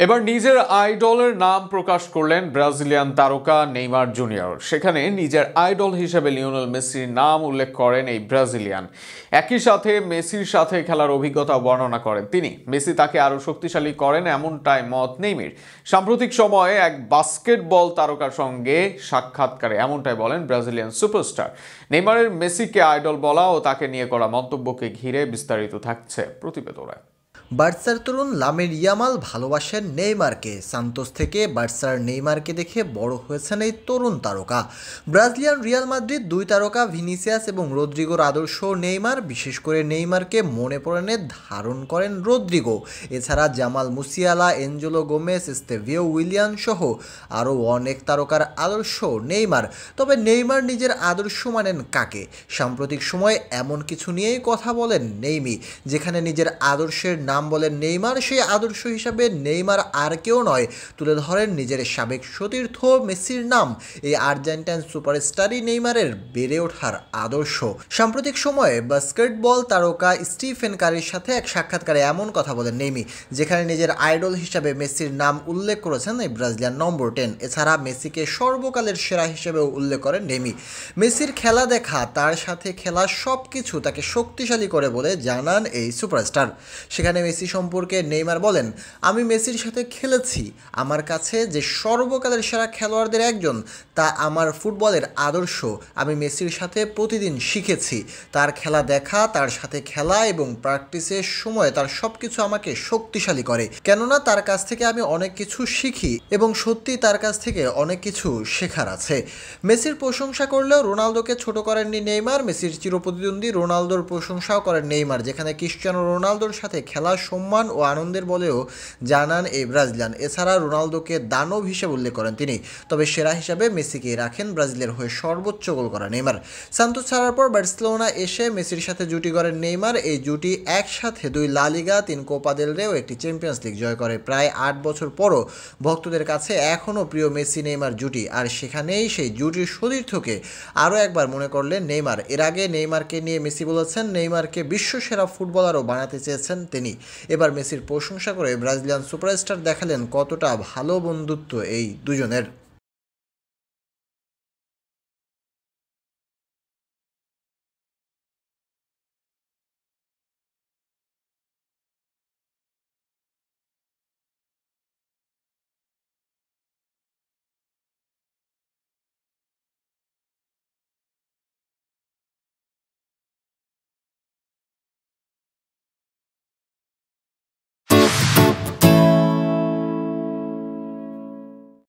এবার নিজের আইডলের নাম প্রকাশ করলেন ব্রাজিলিয়ান তারকা নেইমার জুনিয়র। সেখানে নিজের আইডল হিসেবে লিওনেল মেসির নাম উল্লেখ করেন এই ব্রাজিলিয়ান। একই সাথে মেসির সাথে খেলার অভিজ্ঞতা বর্ণনা করেন তিনি। মেসি তাকে আরও শক্তিশালী করেন এমনটাই মত নেইমার। সাম্প্রতিক সময়ে এক বাস্কেটবল তারকার সঙ্গে সাক্ষাৎকারে এমনটাই বলেন ব্রাজিলিয়ান সুপারস্টার। নেইমারের মেসিকে আইডল বলা ও তাকে নিয়ে করা মন্তব্যকে ঘিরে বিস্তারিত থাকছে প্রতিবেদনে। বার্সার তরুণ লামিন ইয়ামাল ভালোবাসেন নেইমারকে। সান্তোস থেকে বার্সার নেইমারকে দেখে বড় হয়েছেন এই তরুণ তারকা। ব্রাজিলিয়ান রিয়াল মাদ্রিদ দুই তারকা ভিনিসিয়াস এবং রদ্রিগোর আদর্শ নেইমার, বিশেষ করে নেইমারকে মনে প্রাণে ধারণ করেন রদ্রিগো। এছাড়া Jamal Musiala, Angelo Gomes, Estevao Willian সহ আরও অনেক তারকার আদর্শ নেইমার। তবে নেইমার নিজের আদর্শ মানেন কাকে? সাম্প্রতিক সময়ে এমন কিছু নিয়েই কথা বলেন নেইমি। যেখানে নিজের আদর্শের নাম বলেন নেইমার, সেই আদর্শ হিসাবে নেইমার আর কেউ নয়, তুলে ধরেন নিজের সাবেক সতীর্থ মেসির নাম। এই আর্জেন্টাইন সুপারস্টারই নেইমারের বেড়ে ওঠার আদর্শ। সাম্প্রতিক সময়ে বাস্কেটবল তারকা স্টিফেন কারির সাথে এক সাক্ষাৎকারে এমন কথা বলেন নেইমি, যেখানে নিজের আইডল হিসাবে মেসির নাম উল্লেখ করেছেন এই ব্রাজিলিয়ান নম্বর 10। এছাড়া মেসিকে সর্বকালের সেরা হিসেবেও উল্লেখ করেন নেইমি। মেসির খেলা দেখা, তার সাথে খেলা সব কিছু তাকে শক্তিশালী করে বলে জানান এই সুপারস্টার। সেখানে মেসি সম্পর্কে নেইমার বলেন, আমি মেসির সাথে খেলেছি। আমার কাছে যে সর্বকালের সেরা খেলোয়াড়দের একজন, তা আমার ফুটবলের আদর্শ। আমি মেসির সাথে প্রতিদিন শিখেছি। তার খেলা দেখা, তার সাথে খেলা এবং প্র্যাকটিসের সময় তার সব কিছু আমাকে শক্তিশালী করে। কেননা তার কাছ থেকে আমি অনেক কিছু শিখি এবং সত্যি তার কাছ থেকে অনেক কিছু শেখার আছে। মেসির প্রশংসা করলেও রোনালদোকে ছোট করেননি নেইমার। মেসির চিরপ্রতিদ্বন্দ্বী রোনালদোর প্রশংসাও করেন নেইমার, যেখানে ক্রিস্টিয়ানো রোনালদোর সাথে খেলা সম্মান ও আনন্দের বলেও জানান এই ব্রাজিলিয়ান। এছাড়া রোনালদোকে দানব হিসেবে উল্লেখ করেন তিনি। তবে সেরা হিসাবে মেসিকে রাখেন ব্রাজিলের হয়ে সর্বোচ্চ গোল করা নেইমার। সান্তোস ছাড়ার পর বার্সেলোনা এসে মেসির সাথে জুটি করেন নেইমার। এই জুটি একসাথে 2 লা লিগা, 3 কোপা দেল রে ও একটি চ্যাম্পিয়ন্স লিগ জয় করে। প্রায় 8 বছর পরও ভক্তদের কাছে এখনও প্রিয় মেসি নেইমার জুটি। আর সেখানেই সেই জুটির সতীর্থকে আরও একবার মনে করলেন নেইমার। এর আগে নেইমারকে নিয়ে মেসি বলেছেন, নেইমারকে বিশ্বসেরা ফুটবলারও বানাতে চেয়েছেন তিনি। এবার মেসির প্রশংসা করে ব্রাজিলিয়ান সুপারস্টার দেখালেন কতটা ভালো বন্ধুত্ব এই দুজনের।